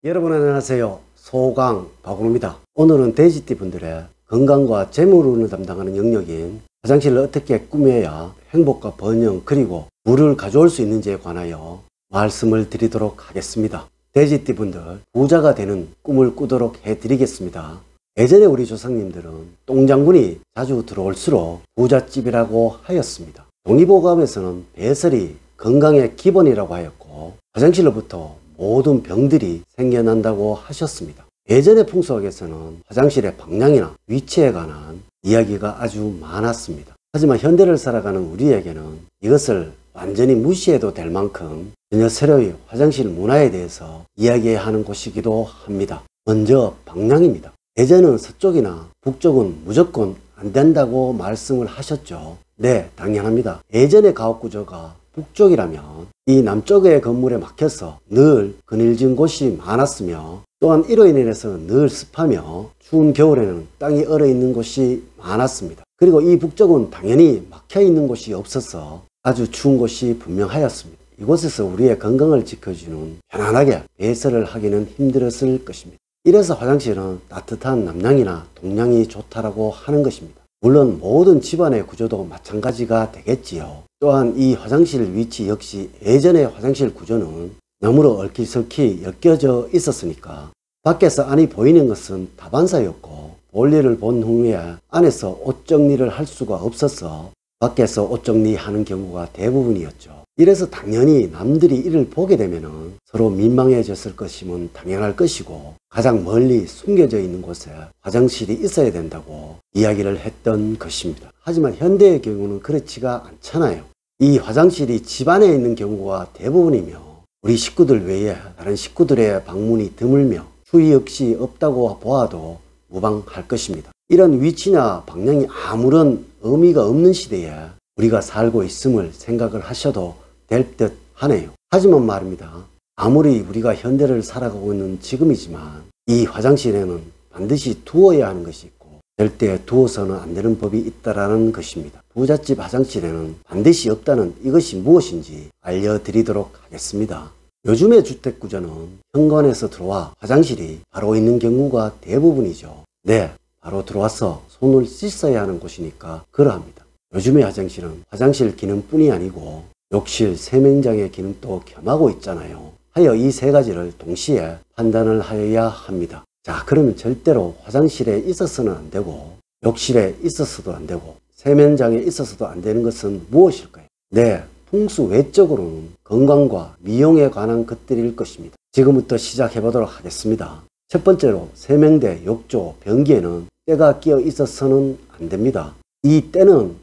여러분 안녕하세요. 소강 박원호입니다. 오늘은 돼지띠 분들의 건강과 재물운을 담당하는 영역인 화장실을 어떻게 꾸며야 행복과 번영 그리고 부를 가져올 수 있는지에 관하여 말씀을 드리도록 하겠습니다. 돼지띠 분들 부자가 되는 꿈을 꾸도록 해드리겠습니다. 예전에 우리 조상님들은 똥장군이 자주 들어올수록 부잣집이라고 하였습니다. 동의보감에서는 배설이 건강의 기본이라고 하였고 화장실로부터 모든 병들이 생겨난다고 하셨습니다. 예전의 풍속에서는 화장실의 방향이나 위치에 관한 이야기가 아주 많았습니다. 하지만 현대를 살아가는 우리에게는 이것을 완전히 무시해도 될 만큼 전혀 새로이 화장실 문화에 대해서 이야기해야 하는 곳이기도 합니다. 먼저 방향입니다. 예전은 서쪽이나 북쪽은 무조건 안 된다고 말씀을 하셨죠. 네, 당연합니다. 예전의 가옥구조가 북쪽이라면 이 남쪽의 건물에 막혀서 늘 그늘진 곳이 많았으며 또한 이로 인해서 늘 습하며 추운 겨울에는 땅이 얼어 있는 곳이 많았습니다. 그리고 이 북쪽은 당연히 막혀 있는 곳이 없어서 아주 추운 곳이 분명하였습니다. 이곳에서 우리의 건강을 지켜주는 편안하게 배설을 하기는 힘들었을 것입니다. 이래서 화장실은 따뜻한 남향이나 동향이 좋다라고 하는 것입니다. 물론 모든 집안의 구조도 마찬가지가 되겠지요. 또한 이 화장실 위치 역시 예전의 화장실 구조는 나무로 얼키설키 엮여져 있었으니까 밖에서 안이 보이는 것은 다반사였고 볼일을 본 후에 안에서 옷 정리를 할 수가 없어서 밖에서 옷 정리하는 경우가 대부분이었죠. 이래서 당연히 남들이 이를 보게 되면 서로 민망해졌을 것이면 당연할 것이고 가장 멀리 숨겨져 있는 곳에 화장실이 있어야 된다고 이야기를 했던 것입니다. 하지만 현대의 경우는 그렇지가 않잖아요. 이 화장실이 집안에 있는 경우가 대부분이며 우리 식구들 외에 다른 식구들의 방문이 드물며 추위 역시 없다고 보아도 무방할 것입니다. 이런 위치나 방향이 아무런 의미가 없는 시대에 우리가 살고 있음을 생각을 하셔도 될 듯 하네요. 하지만 말입니다. 아무리 우리가 현대를 살아가고 있는 지금이지만 이 화장실에는 반드시 두어야 하는 것이 있고 절대 두어서는 안 되는 법이 있다라는 것입니다. 부잣집 화장실에는 반드시 없다는 이것이 무엇인지 알려드리도록 하겠습니다. 요즘의 주택구조는 현관에서 들어와 화장실이 바로 있는 경우가 대부분이죠. 네, 바로 들어와서 손을 씻어야 하는 곳이니까 그러합니다. 요즘의 화장실은 화장실 기능뿐이 아니고 욕실, 세면장의 기능도 겸하고 있잖아요. 하여 이 세 가지를 동시에 판단을 하여야 합니다. 자, 그러면 절대로 화장실에 있어서는 안 되고 욕실에 있어서도 안 되고 세면장에 있어서도 안 되는 것은 무엇일까요? 네, 풍수 외적으로는 건강과 미용에 관한 것들일 것입니다. 지금부터 시작해 보도록 하겠습니다. 첫 번째로 세면대, 욕조, 변기에는 때가 끼어 있어서는 안 됩니다. 이 때는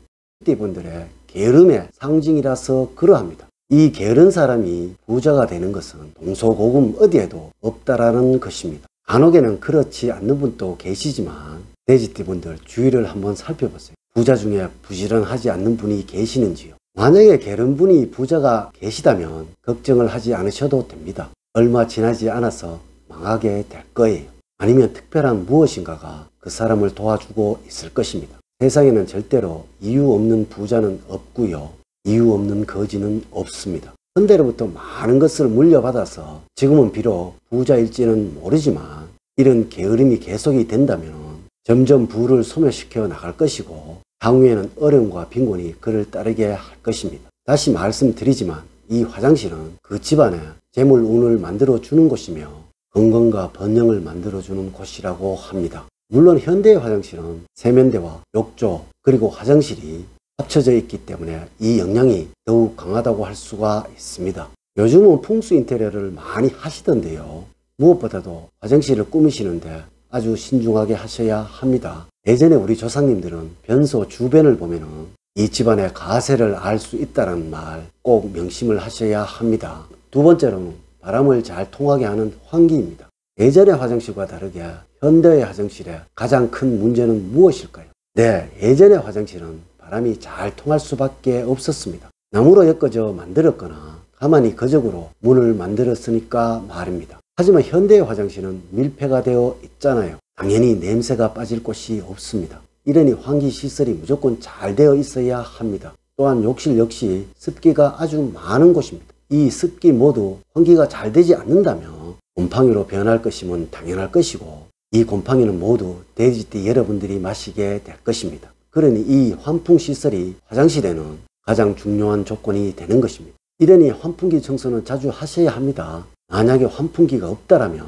분들의 게으름의 상징이라서 그러합니다. 이 게으른 사람이 부자가 되는 것은 동서고금 어디에도 없다라는 것입니다. 간혹에는 그렇지 않는 분도 계시지만 돼지띠 분들 주위를 한번 살펴보세요. 부자 중에 부지런하지 않는 분이 계시는지요? 만약에 게으른 분이 부자가 계시다면 걱정을 하지 않으셔도 됩니다. 얼마 지나지 않아서 망하게 될 거예요. 아니면 특별한 무엇인가가 그 사람을 도와주고 있을 것입니다. 세상에는 절대로 이유 없는 부자는 없고요. 이유 없는 거지는 없습니다. 선대로부터 많은 것을 물려받아서 지금은 비록 부자일지는 모르지만 이런 게으름이 계속이 된다면 점점 부를 소멸시켜 나갈 것이고 향후에는 어려움과 빈곤이 그를 따르게 할 것입니다. 다시 말씀드리지만 이 화장실은 그 집안의 재물운을 만들어주는 곳이며 건강과 번영을 만들어주는 곳이라고 합니다. 물론 현대의 화장실은 세면대와 욕조 그리고 화장실이 합쳐져 있기 때문에 이 영향이 더욱 강하다고 할 수가 있습니다. 요즘은 풍수 인테리어를 많이 하시던데요. 무엇보다도 화장실을 꾸미시는데 아주 신중하게 하셔야 합니다. 예전에 우리 조상님들은 변소 주변을 보면은 이 집안의 가세를 알 수 있다는 말 꼭 명심을 하셔야 합니다. 두 번째로는 바람을 잘 통하게 하는 환기입니다. 예전의 화장실과 다르게 현대의 화장실의 가장 큰 문제는 무엇일까요? 네, 예전의 화장실은 바람이 잘 통할 수밖에 없었습니다. 나무로 엮어져 만들었거나 가만히 거적으로 문을 만들었으니까 말입니다. 하지만 현대의 화장실은 밀폐가 되어 있잖아요. 당연히 냄새가 빠질 곳이 없습니다. 이러니 환기 시설이 무조건 잘 되어 있어야 합니다. 또한 욕실 역시 습기가 아주 많은 곳입니다. 이 습기 모두 환기가 잘 되지 않는다면 곰팡이로 변할 것이면 당연할 것이고 이 곰팡이는 모두 돼지띠 여러분들이 마시게 될 것입니다. 그러니 이 환풍시설이 화장실에는 가장 중요한 조건이 되는 것입니다. 이러니 환풍기 청소는 자주 하셔야 합니다. 만약에 환풍기가 없다라면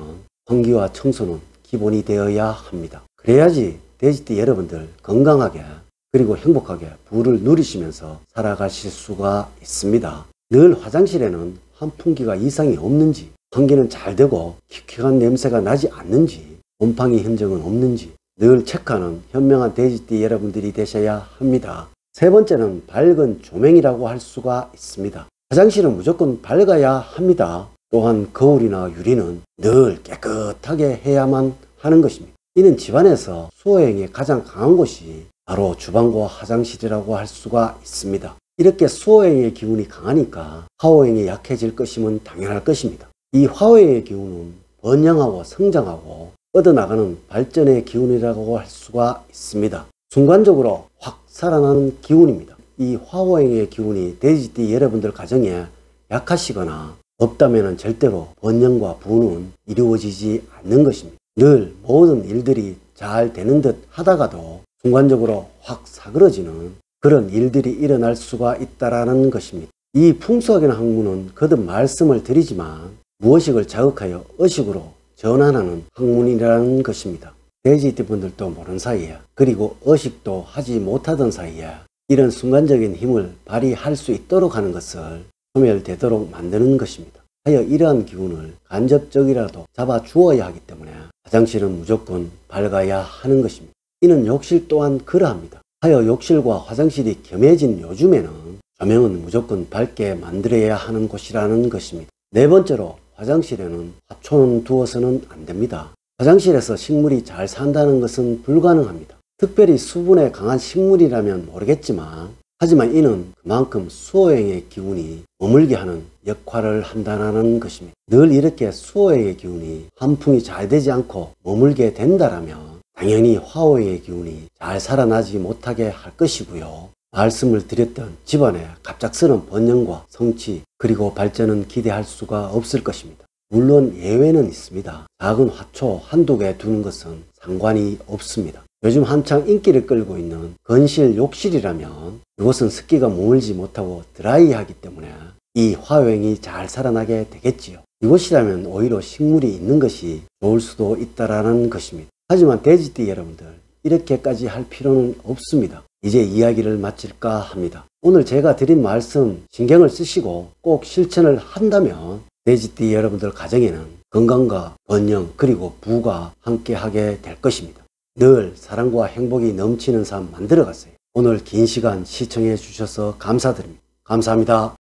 환기와 청소는 기본이 되어야 합니다. 그래야지 돼지띠 여러분들 건강하게 그리고 행복하게 부를 누리시면서 살아가실 수가 있습니다. 늘 화장실에는 환풍기가 이상이 없는지, 환기는 잘 되고 킥킥한 냄새가 나지 않는지, 곰팡이 흔적은 없는지 늘 체크하는 현명한 돼지띠 여러분들이 되셔야 합니다. 세 번째는 밝은 조명이라고 할 수가 있습니다. 화장실은 무조건 밝아야 합니다. 또한 거울이나 유리는 늘 깨끗하게 해야만 하는 것입니다. 이는 집안에서 수호행이 가장 강한 곳이 바로 주방과 화장실이라고 할 수가 있습니다. 이렇게 수호행의 기운이 강하니까 화호행이 약해질 것이면 당연할 것입니다. 이 화호행의 기운은 번영하고 성장하고 뻗어나가는 발전의 기운이라고 할 수가 있습니다. 순간적으로 확 살아나는 기운입니다. 이 화호행의 기운이 돼지띠 여러분들 가정에 약하시거나 없다면 절대로 번영과 부는 이루어지지 않는 것입니다. 늘 모든 일들이 잘 되는 듯 하다가도 순간적으로 확 사그러지는 그런 일들이 일어날 수가 있다라는 것입니다. 이 풍수학이나 학문은 거듭 말씀을 드리지만 무의식을 자극하여 의식으로 전환하는 학문이라는 것입니다. 돼지띠 분들도 모르는 사이에 그리고 의식도 하지 못하던 사이에 이런 순간적인 힘을 발휘할 수 있도록 하는 것을 소멸되도록 만드는 것입니다. 하여 이러한 기운을 간접적이라도 잡아 주어야 하기 때문에 화장실은 무조건 밝아야 하는 것입니다. 이는 욕실 또한 그러합니다. 하여 욕실과 화장실이 겸해진 요즘에는 조명은 무조건 밝게 만들어야 하는 곳이라는 것입니다. 네 번째로 화장실에는 화초는 두어서는 안 됩니다. 화장실에서 식물이 잘 산다는 것은 불가능합니다. 특별히 수분에 강한 식물이라면 모르겠지만 하지만 이는 그만큼 수호행의 기운이 머물게 하는 역할을 한다는 것입니다. 늘 이렇게 수호행의 기운이 환풍이 잘 되지 않고 머물게 된다라면 당연히 화호행의 기운이 잘 살아나지 못하게 할 것이고요. 말씀을 드렸던 집안의 갑작스러운 번영과 성취 그리고 발전은 기대할 수가 없을 것입니다. 물론 예외는 있습니다. 작은 화초 한두 개 두는 것은 상관이 없습니다. 요즘 한창 인기를 끌고 있는 건실 욕실이라면 이곳은 습기가 머물지 못하고 드라이하기 때문에 이 화호행이 잘 살아나게 되겠지요. 이곳이라면 오히려 식물이 있는 것이 좋을 수도 있다라는 것입니다. 하지만 돼지띠 여러분들 이렇게까지 할 필요는 없습니다. 이제 이야기를 마칠까 합니다. 오늘 제가 드린 말씀 신경을 쓰시고 꼭 실천을 한다면 돼지띠 여러분들 가정에는 건강과 번영 그리고 부가 함께하게 될 것입니다. 늘 사랑과 행복이 넘치는 삶 만들어 가세요. 오늘 긴 시간 시청해 주셔서 감사드립니다. 감사합니다.